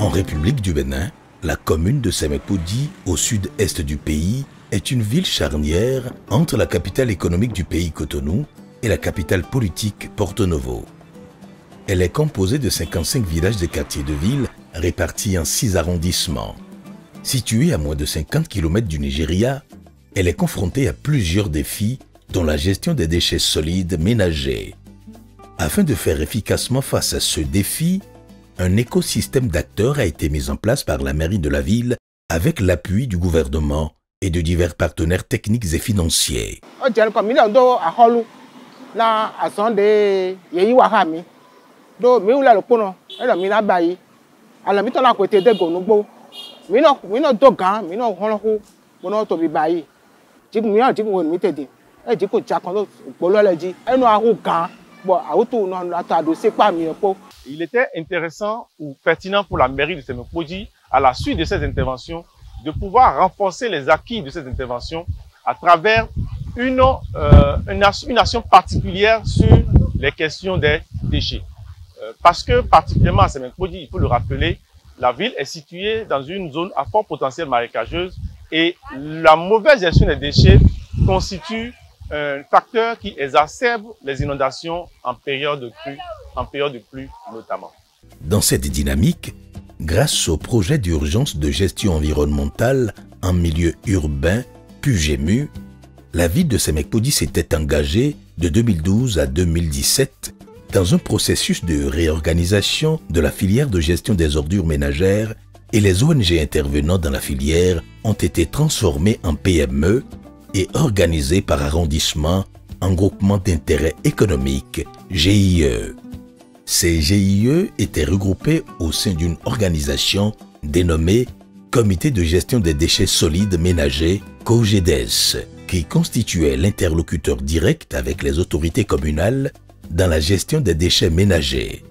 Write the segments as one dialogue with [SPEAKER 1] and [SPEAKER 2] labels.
[SPEAKER 1] En République du Bénin, la commune de Sémé-Podi, au sud-est du pays, est une ville charnière entre la capitale économique du pays Cotonou et la capitale politique Porto Novo. Elle est composée de 55 villages et quartiers de ville répartis en 6 arrondissements. Située à moins de 50 km du Nigeria, elle est confrontée à plusieurs défis, dont la gestion des déchets solides ménagers. Afin de faire efficacement face à ce défi, un écosystème d'acteurs a été mis en place par la mairie de la ville avec l'appui du gouvernement et de divers partenaires techniques et financiers.
[SPEAKER 2] Il était intéressant ou pertinent pour la mairie de Sémé-Podi, à la suite de ces interventions, de pouvoir renforcer les acquis de ces interventions à travers une action particulière sur les questions des déchets. Parce que, particulièrement à Sémé-Podi, il faut le rappeler, la ville est située dans une zone à fort potentiel marécageuse et la mauvaise gestion des déchets constitue un facteur qui exacerbe les inondations en période de pluie notamment.
[SPEAKER 1] Dans cette dynamique, grâce au projet d'urgence de gestion environnementale en milieu urbain, PUGEMU, la ville de Sémé-Podi s'était engagée de 2012 à 2017 dans un processus de réorganisation de la filière de gestion des ordures ménagères et les ONG intervenant dans la filière ont été transformées en PME et organisées par arrondissement en groupement d'intérêt économique, GIE. Ces GIE étaient regroupés au sein d'une organisation dénommée Comité de gestion des déchets solides ménagers, COGEDES, qui constituait l'interlocuteur direct avec les autorités communales dans la gestion des déchets ménagers.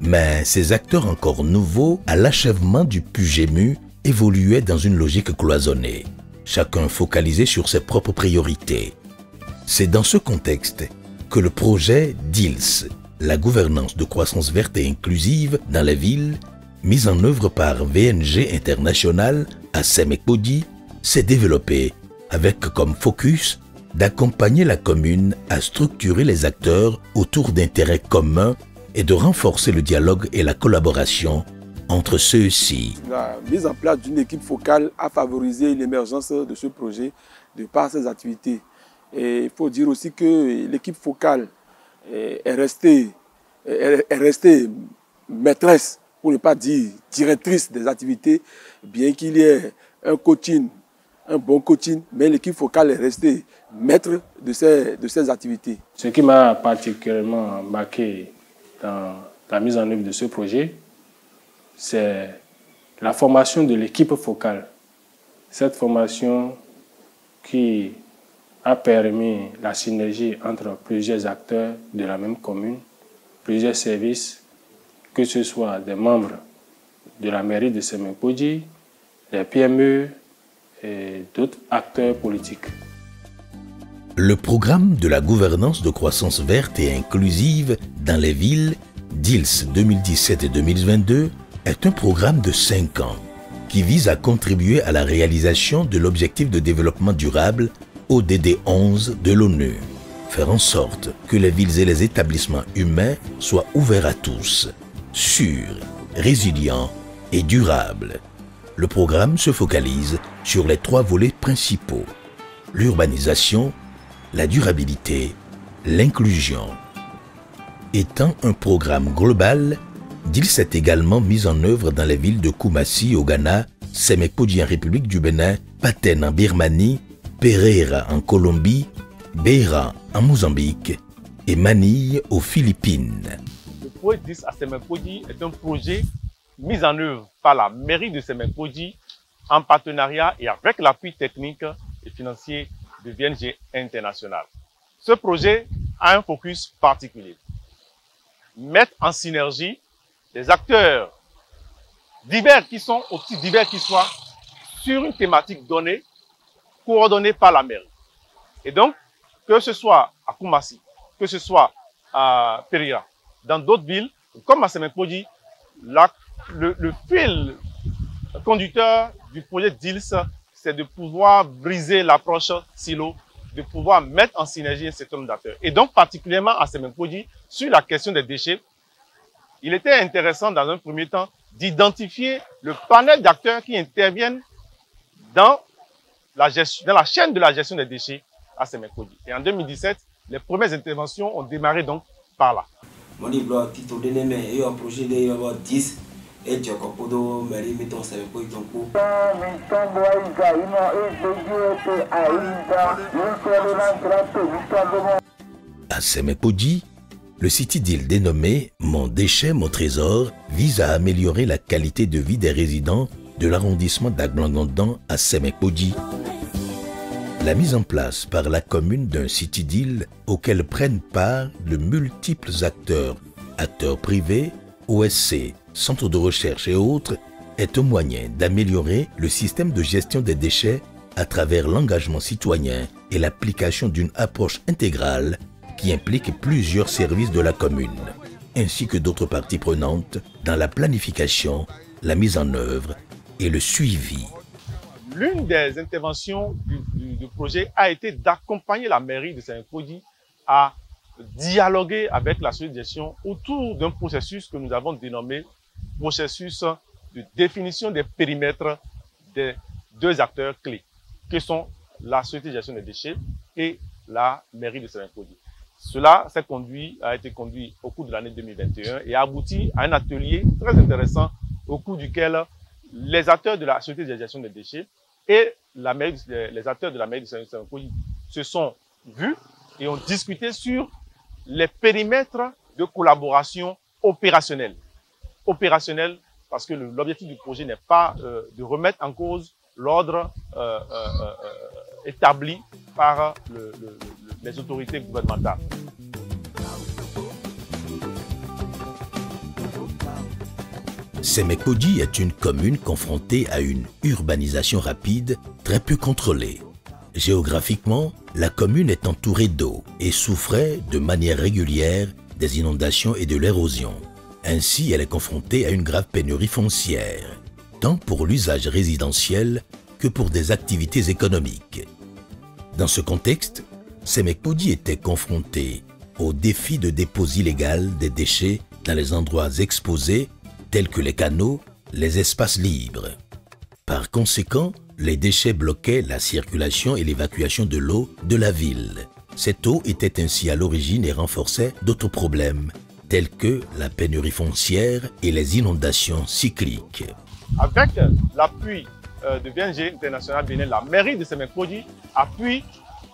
[SPEAKER 1] Mais ces acteurs encore nouveaux, à l'achèvement du PUGEMU, évoluaient dans une logique cloisonnée, chacun focalisé sur ses propres priorités. C'est dans ce contexte que le projet DILS, la gouvernance de croissance verte et inclusive dans les villes, mise en œuvre par VNG International à Sémé-Podi, s'est développé avec comme focus d'accompagner la commune à structurer les acteurs autour d'intérêts communs et de renforcer le dialogue et la collaboration entre ceux-ci.
[SPEAKER 3] La mise en place d'une équipe focale a favorisé l'émergence de ce projet de par ses activités. Et il faut dire aussi que l'équipe focale est restée maîtresse, pour ne pas dire directrice des activités, bien qu'il y ait un bon coaching, mais l'équipe focale est restée maître de ces activités.
[SPEAKER 4] Ce qui m'a particulièrement marqué dans la mise en œuvre de ce projet, c'est la formation de l'équipe focale. Cette formation qui a permis la synergie entre plusieurs acteurs de la même commune, plusieurs services, que ce soit des membres de la mairie de Sémé-Podi, les PME et d'autres acteurs politiques.
[SPEAKER 1] Le programme de la gouvernance de croissance verte et inclusive dans les villes, DILS 2017 et 2022, est un programme de 5 ans qui vise à contribuer à la réalisation de l'objectif de développement durable ODD 11 de l'ONU. Faire en sorte que les villes et les établissements humains soient ouverts à tous, sûrs, résilients et durables. Le programme se focalise sur les 3 volets principaux: l'urbanisation, la durabilité, l'inclusion. Étant un programme global, DILS est également mis en œuvre dans les villes de Koumassi au Ghana, Sémé-Podi en République du Bénin, Paten en Birmanie, Pereira en Colombie, Beira en Mozambique et Manille aux Philippines.
[SPEAKER 2] Le projet DILS à Sémé-Podi est un projet mis en œuvre par la mairie de Sémé-Podi en partenariat et avec l'appui technique et financier de VNG International. Ce projet a un focus particulier: mettre en synergie des acteurs divers qui sont aussi divers qu'ils soient sur une thématique donnée, coordonnée par la mairie. Et donc, que ce soit à Koumassi, que ce soit à Pereira, dans d'autres villes, comme à Sémé-Podi, le fil conducteur du projet DILS, c'est de pouvoir briser l'approche silo, de pouvoir mettre en synergie un certain nombre d'acteurs. Et donc, particulièrement à Semekpodji, sur la question des déchets, il était intéressant dans un premier temps d'identifier le panel d'acteurs qui interviennent dans la chaîne de la gestion des déchets à Semekpodji. Et en 2017, les premières interventions ont démarré donc par là.
[SPEAKER 5] Mon livre, Tito Deneme, et un projet de 10 et Jacopodo, Marie Miton, Semekpodji, donc.
[SPEAKER 1] À Semekpodji, le city deal dénommé Mon déchet, mon trésor vise à améliorer la qualité de vie des résidents de l'arrondissement d'Aglangandan à Semekpodji. La mise en place par la commune d'un city deal auquel prennent part de multiples acteurs privés, OSC, centres de recherche et autres, est un moyen d'améliorer le système de gestion des déchets à travers l'engagement citoyen et l'application d'une approche intégrale qui implique plusieurs services de la commune, ainsi que d'autres parties prenantes dans la planification, la mise en œuvre et le suivi.
[SPEAKER 2] L'une des interventions du projet a été d'accompagner la mairie de Semekpodji à dialoguer avec la société de gestion autour d'un processus que nous avons dénommé processus de définition des périmètres des deux acteurs clés, que sont la société de gestion des déchets et la mairie de Semekpodji. Cela a été conduit au cours de l'année 2021 et a abouti à un atelier très intéressant au cours duquel les acteurs de la société de gestion des déchets et les acteurs de la mairie de Semekpodji se sont vus et ont discuté sur les périmètres de collaboration opérationnelle. Opérationnelle parce que l'objectif du projet n'est pas de remettre en cause l'ordre établi par les autorités gouvernementales.
[SPEAKER 1] Semekpodji est une commune confrontée à une urbanisation rapide, très peu contrôlée. Géographiquement, la commune est entourée d'eau et souffrait de manière régulière des inondations et de l'érosion. Ainsi, elle est confrontée à une grave pénurie foncière, tant pour l'usage résidentiel que pour des activités économiques. Dans ce contexte, Semekpodji était confrontée au défi de dépôt illégal des déchets dans les endroits exposés tels que les canaux, les espaces libres. Par conséquent, les déchets bloquaient la circulation et l'évacuation de l'eau de la ville. Cette eau était ainsi à l'origine et renforçait d'autres problèmes, tels que la pénurie foncière et les inondations cycliques.
[SPEAKER 2] Avec l'appui de VNG International Bénin, la mairie de Semekpodji a pu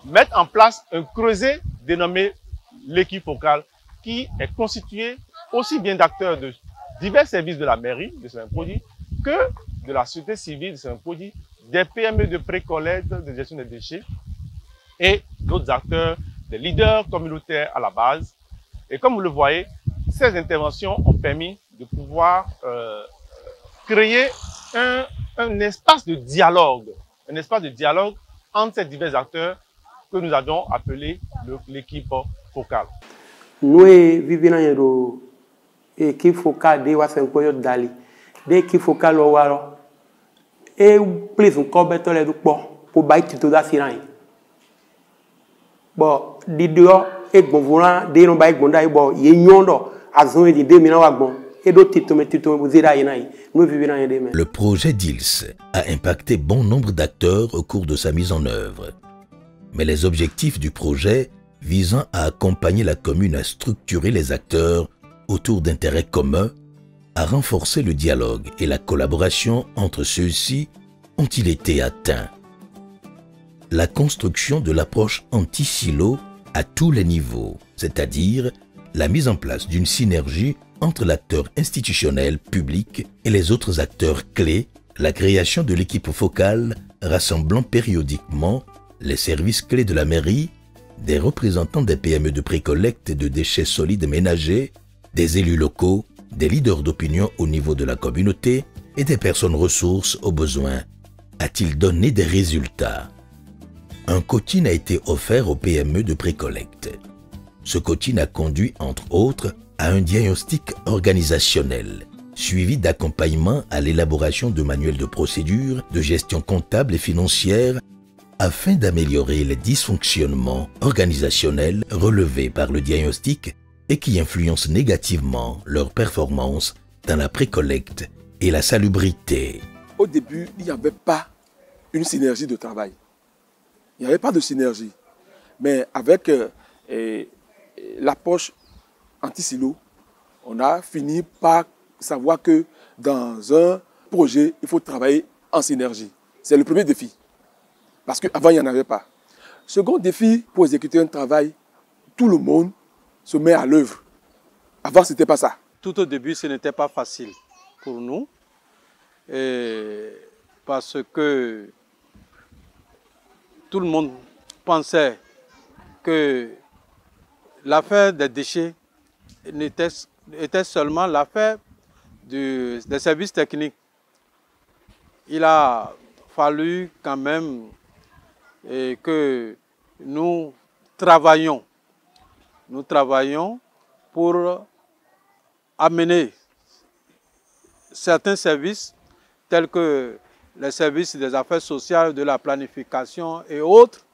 [SPEAKER 2] mettre en place un creuset dénommé l'équipe focale, qui est constitué aussi bien d'acteurs de divers services de la mairie de Semekpodji que de la société civile de Semekpodji, des PME de pré-collecte, de gestion des déchets et d'autres acteurs, des leaders communautaires à la base. Et comme vous le voyez, ces interventions ont permis de pouvoir créer un espace de dialogue entre ces divers acteurs que nous avons appelé l'équipe focale.
[SPEAKER 6] Nous vivons l'équipe focale de Semekpodji Dali, l'équipe focale Owaro, et plus encore better les pour bailler tout ça sirai. Bon, di dehors et bon volant, des non bailler bonda et bon, yenyondo, azon et di 2000 wagon.
[SPEAKER 1] Le projet DILS a impacté bon nombre d'acteurs au cours de sa mise en œuvre. Mais les objectifs du projet visant à accompagner la commune à structurer les acteurs autour d'intérêts communs, à renforcer le dialogue et la collaboration entre ceux-ci ont-ils été atteints. La construction de l'approche anti-silo à tous les niveaux, c'est-à-dire la mise en place d'une synergie entre l'acteur institutionnel public et les autres acteurs clés, la création de l'équipe focale rassemblant périodiquement les services clés de la mairie, des représentants des PME de précollecte de déchets solides ménagers, des élus locaux, des leaders d'opinion au niveau de la communauté et des personnes ressources aux besoins, a-t-il donné des résultats? Un coaching a été offert aux PME de précollecte. Ce coaching a conduit, entre autres, à un diagnostic organisationnel suivi d'accompagnement à l'élaboration de manuels de procédure, de gestion comptable et financière, afin d'améliorer les dysfonctionnements organisationnels relevés par le diagnostic et qui influencent négativement leur performance dans la précollecte et la salubrité.
[SPEAKER 3] Au début, il n'y avait pas une synergie de travail. Il n'y avait pas de synergie. Mais avec l'approche anti-silo, on a fini par savoir que dans un projet, il faut travailler en synergie. C'est le premier défi. Parce qu'avant, il n'y en avait pas. Second défi, pour exécuter un travail, tout le monde se met à l'œuvre. Avant, ce n'était pas ça.
[SPEAKER 7] Tout au début, ce n'était pas facile pour nous. Parce que tout le monde pensait que l'affaire des déchets était seulement l'affaire des services techniques. Il a fallu quand même que nous travaillions pour amener certains services tels que les services des affaires sociales, de la planification et autres,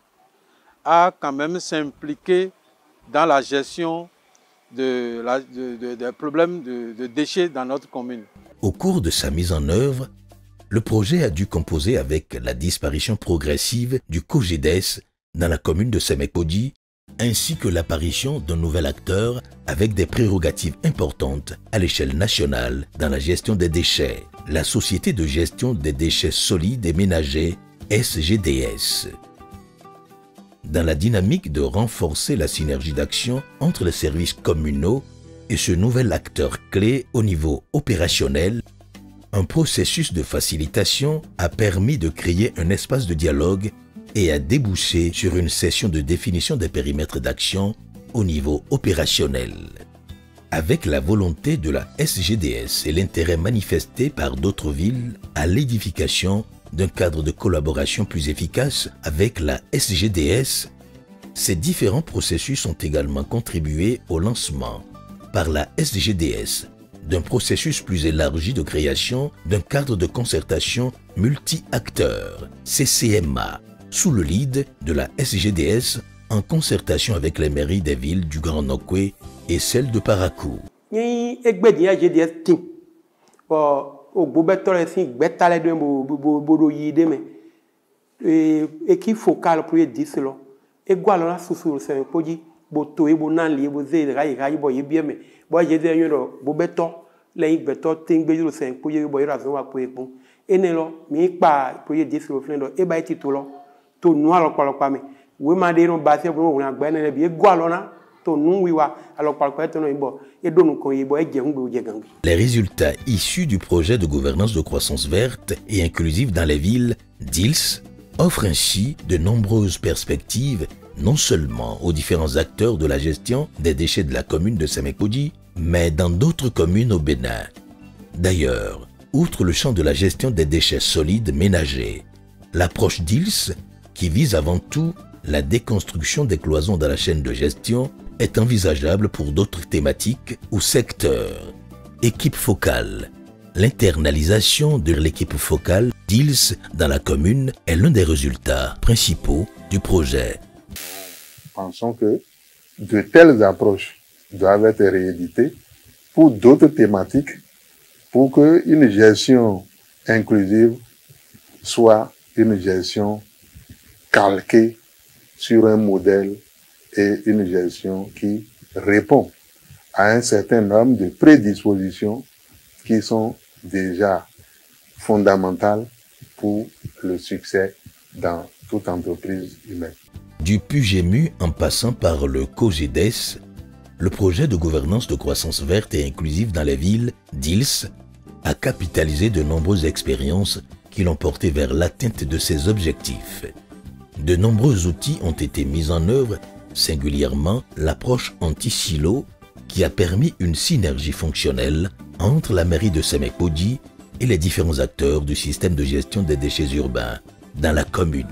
[SPEAKER 7] à quand même s'impliquer dans la gestion des problèmes de déchets dans notre commune.
[SPEAKER 1] Au cours de sa mise en œuvre, le projet a dû composer avec la disparition progressive du COGEDES dans la commune de Semekodi, ainsi que l'apparition d'un nouvel acteur avec des prérogatives importantes à l'échelle nationale dans la gestion des déchets, la Société de gestion des déchets solides et ménagers, SGDS. Dans la dynamique de renforcer la synergie d'action entre les services communaux et ce nouvel acteur clé au niveau opérationnel, un processus de facilitation a permis de créer un espace de dialogue et a débouché sur une session de définition des périmètres d'action au niveau opérationnel. Avec la volonté de la SGDS et l'intérêt manifesté par d'autres villes à l'édification d'un cadre de collaboration plus efficace avec la SGDS, ces différents processus ont également contribué au lancement par la SGDS d'un processus plus élargi de création d'un cadre de concertation multi-acteurs, CCMA, sous le lead de la SGDS en concertation avec les mairies des villes du Grand Nokwe et celle de Parakou. Les résultats issus du projet de gouvernance de croissance verte et inclusive dans les villes DILS offrent ainsi de nombreuses perspectives non seulement aux différents acteurs de la gestion des déchets de la commune de Semekodi, mais dans d'autres communes au Bénin. D'ailleurs, outre le champ de la gestion des déchets solides ménagers, l'approche DILS, qui vise avant tout la déconstruction des cloisons dans la chaîne de gestion, est envisageable pour d'autres thématiques ou secteurs. Équipe focale. L'internalisation de l'équipe focale DILS dans la commune est l'un des résultats principaux du projet.
[SPEAKER 8] Pensons que de telles approches doivent être rééditées pour d'autres thématiques pour qu'une gestion inclusive soit une gestion calquée sur un modèle et une gestion qui répond à un certain nombre de prédispositions qui sont déjà fondamentales pour le succès dans toute entreprise humaine.
[SPEAKER 1] Du PUGEMU en passant par le COGEDES, le projet de gouvernance de croissance verte et inclusive dans les villes, DILS, a capitalisé de nombreuses expériences qui l'ont porté vers l'atteinte de ses objectifs. De nombreux outils ont été mis en œuvre, singulièrement l'approche anti-silo qui a permis une synergie fonctionnelle entre la mairie de Semekodi et les différents acteurs du système de gestion des déchets urbains dans la commune.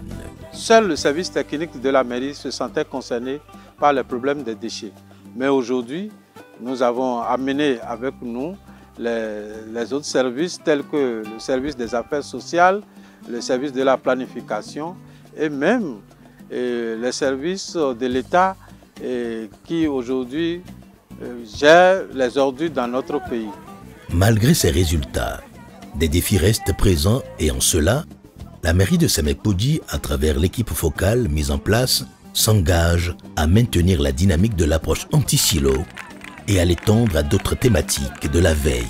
[SPEAKER 7] Seul le service technique de la mairie se sentait concerné par les problèmes des déchets. Mais aujourd'hui, nous avons amené avec nous les autres services tels que le service des affaires sociales, le service de la planification et même les services de l'État qui aujourd'hui gèrent les ordures dans notre pays.
[SPEAKER 1] Malgré ces résultats, des défis restent présents et en cela, la mairie de Semekpodji, à travers l'équipe focale mise en place, s'engage à maintenir la dynamique de l'approche anti-silo et à l'étendre à d'autres thématiques de la veille.